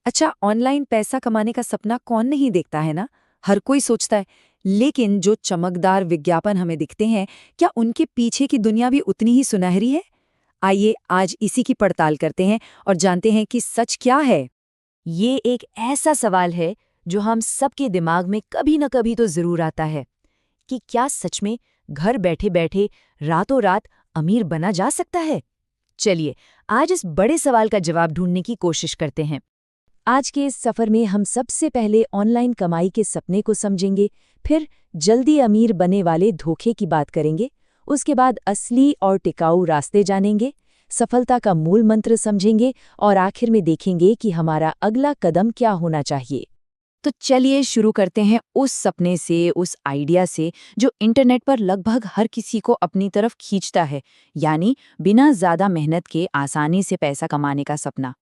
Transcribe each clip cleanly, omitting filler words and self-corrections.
अच्छा, ऑनलाइन पैसा कमाने का सपना कौन नहीं देखता है ना? हर कोई सोचता है। लेकिन जो चमकदार विज्ञापन हमें दिखते हैं, क्या उनके पीछे की दुनिया भी उतनी ही सुनहरी है? आइए आज इसी की पड़ताल करते हैं और जानते हैं कि सच क्या है। ये एक ऐसा सवाल है जो हम सबके दिमाग में कभी न कभी तो जरूर आता है कि क्या सच में घर बैठे बैठे रातों रात अमीर बना जा सकता है। चलिए आज इस बड़े सवाल का जवाब ढूंढने की कोशिश करते हैं। आज के इस सफर में हम सबसे पहले ऑनलाइन कमाई के सपने को समझेंगे, फिर जल्दी अमीर बनने वाले धोखे की बात करेंगे, उसके बाद असली और टिकाऊ रास्ते जानेंगे, सफलता का मूल मंत्र समझेंगे और आखिर में देखेंगे कि हमारा अगला कदम क्या होना चाहिए। तो चलिए शुरू करते हैं उस सपने से, उस आइडिया से जो इंटरनेट पर लगभग हर किसी को अपनी तरफ खींचता है, यानी बिना ज्यादा मेहनत के आसानी से पैसा कमाने का सपना।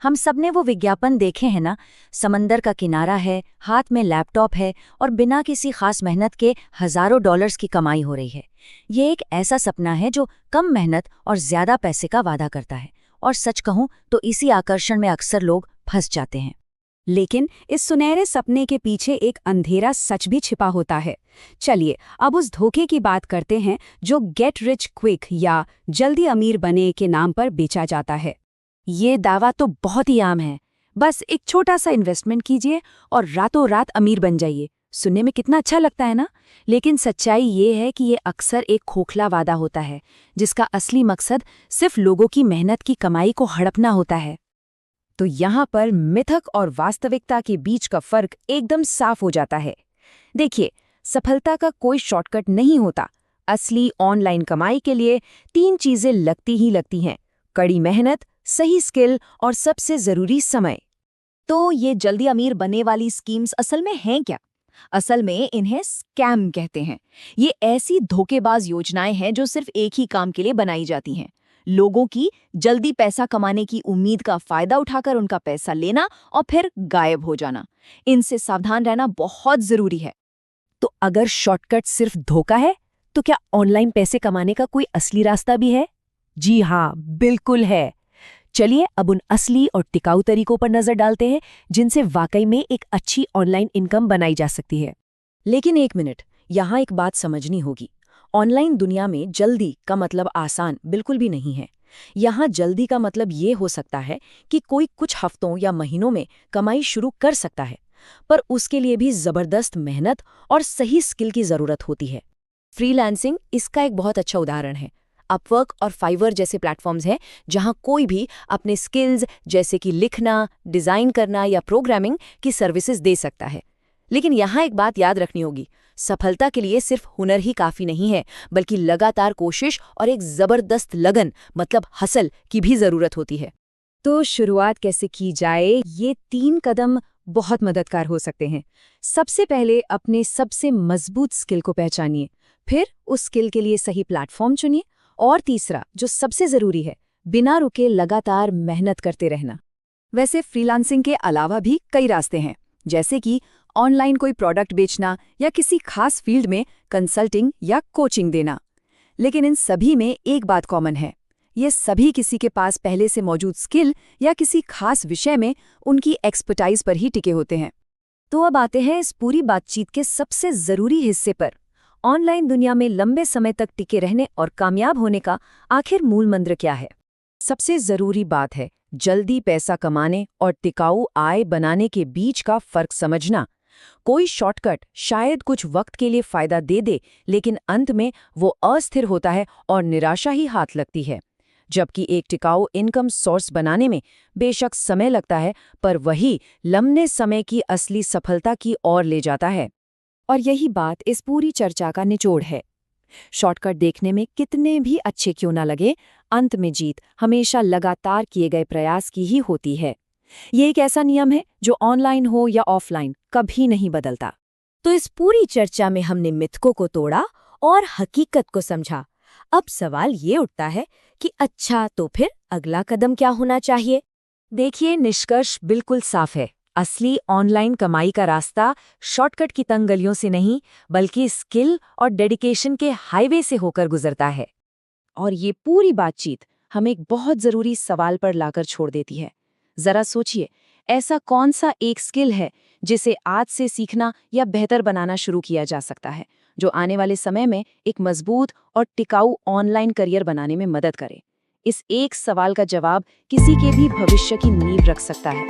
हम सबने वो विज्ञापन देखे हैं ना, समंदर का किनारा है, हाथ में लैपटॉप है और बिना किसी खास मेहनत के हजारों डॉलर्स की कमाई हो रही है। ये एक ऐसा सपना है जो कम मेहनत और ज्यादा पैसे का वादा करता है, और सच कहूं तो इसी आकर्षण में अक्सर लोग फंस जाते हैं। लेकिन इस सुनहरे सपने के पीछे एक अंधेरा सच भी छिपा होता है। चलिए अब उस धोखे की बात करते हैं जो गेट रिच क्विक या जल्दी अमीर बने के नाम पर बेचा जाता है। ये दावा तो बहुत ही आम है, बस एक छोटा सा इन्वेस्टमेंट कीजिए और रातों रात अमीर बन जाइए। सुनने में कितना अच्छा लगता है ना? लेकिन सच्चाई ये है कि ये अक्सर एक खोखला वादा होता है, जिसका असली मकसद सिर्फ लोगों की मेहनत की कमाई को हड़पना होता है। तो यहाँ पर मिथक और वास्तविकता के बीच का फर्क एकदम साफ हो जाता है। देखिए, सफलता का कोई शॉर्टकट नहीं होता। असली ऑनलाइन कमाई के लिए 3 चीजें लगती ही लगती हैं: कड़ी मेहनत, सही स्किल और सबसे जरूरी समय। तो ये जल्दी अमीर बनने वाली स्कीम्स असल में हैं क्या? असल में इन्हें स्कैम कहते हैं। ये ऐसी धोखेबाज योजनाएं हैं जो सिर्फ एक ही काम के लिए बनाई जाती हैं: लोगों की जल्दी पैसा कमाने की उम्मीद का फायदा उठाकर उनका पैसा लेना और फिर गायब हो जाना। इनसे सावधान रहना बहुत जरूरी है। तो अगर शॉर्टकट सिर्फ धोखा है, तो क्या ऑनलाइन पैसे कमाने का कोई असली रास्ता भी है? जी हाँ, बिल्कुल है। चलिए अब उन असली और टिकाऊ तरीकों पर नजर डालते हैं जिनसे वाकई में एक अच्छी ऑनलाइन इनकम बनाई जा सकती है। लेकिन एक मिनट, यहाँ एक बात समझनी होगी। ऑनलाइन दुनिया में जल्दी का मतलब आसान बिल्कुल भी नहीं है। यहाँ जल्दी का मतलब ये हो सकता है कि कोई कुछ हफ्तों या महीनों में कमाई शुरू कर सकता है, पर उसके लिए भी जबरदस्त मेहनत और सही स्किल की जरूरत होती है। फ्रीलांसिंग इसका एक बहुत अच्छा उदाहरण है। अपवर्क और फाइवर जैसे प्लेटफॉर्म्स हैं जहां कोई भी अपने स्किल्स जैसे कि लिखना, डिजाइन करना या प्रोग्रामिंग की सर्विसेज दे सकता है। लेकिन यहाँ एक बात याद रखनी होगी, सफलता के लिए सिर्फ हुनर ही काफी नहीं है, बल्कि लगातार कोशिश और एक जबरदस्त लगन मतलब हसल की भी जरूरत होती है। तो शुरुआत कैसे की जाए, ये 3 कदम बहुत मददगार हो सकते हैं। सबसे पहले अपने सबसे मजबूत स्किल को पहचानिए, फिर उस स्किल के लिए सही प्लेटफॉर्म चुनिए, और तीसरा जो सबसे जरूरी है, बिना रुके लगातार मेहनत करते रहना। वैसे फ्रीलांसिंग के अलावा भी कई रास्ते हैं, जैसे कि ऑनलाइन कोई प्रोडक्ट बेचना या किसी खास फील्ड में कंसल्टिंग या कोचिंग देना। लेकिन इन सभी में एक बात कॉमन है, ये सभी किसी के पास पहले से मौजूद स्किल या किसी खास विषय में उनकी एक्सपर्टाइज पर ही टिके होते हैं। तो अब आते हैं इस पूरी बातचीत के सबसे जरूरी हिस्से पर। ऑनलाइन दुनिया में लंबे समय तक टिके रहने और कामयाब होने का आखिर मूल मंत्र क्या है? सबसे जरूरी बात है जल्दी पैसा कमाने और टिकाऊ आय बनाने के बीच का फर्क समझना। कोई शॉर्टकट शायद कुछ वक्त के लिए फायदा दे दे, लेकिन अंत में वो अस्थिर होता है और निराशा ही हाथ लगती है। जबकि एक टिकाऊ इनकम सोर्स बनाने में बेशक समय लगता है, पर वही लंबे समय की असली सफलता की ओर ले जाता है। और यही बात इस पूरी चर्चा का निचोड़ है। शॉर्टकट देखने में कितने भी अच्छे क्यों ना लगे, अंत में जीत हमेशा लगातार किए गए प्रयास की ही होती है। ये एक ऐसा नियम है जो ऑनलाइन हो या ऑफलाइन कभी नहीं बदलता। तो इस पूरी चर्चा में हमने मिथकों को तोड़ा और हकीकत को समझा। अब सवाल ये उठता है कि अच्छा तो फिर अगला कदम क्या होना चाहिए? देखिए, निष्कर्ष बिल्कुल साफ है। असली ऑनलाइन कमाई का रास्ता शॉर्टकट की तंग गलियों से नहीं, बल्कि स्किल और डेडिकेशन के हाईवे से होकर गुजरता है। और ये पूरी बातचीत हमें एक बहुत जरूरी सवाल पर लाकर छोड़ देती है। जरा सोचिए, ऐसा कौन सा एक स्किल है जिसे आज से सीखना या बेहतर बनाना शुरू किया जा सकता है, जो आने वाले समय में एक मजबूत और टिकाऊ ऑनलाइन करियर बनाने में मदद करे? इस एक सवाल का जवाब किसी के भी भविष्य की नींव रख सकता है।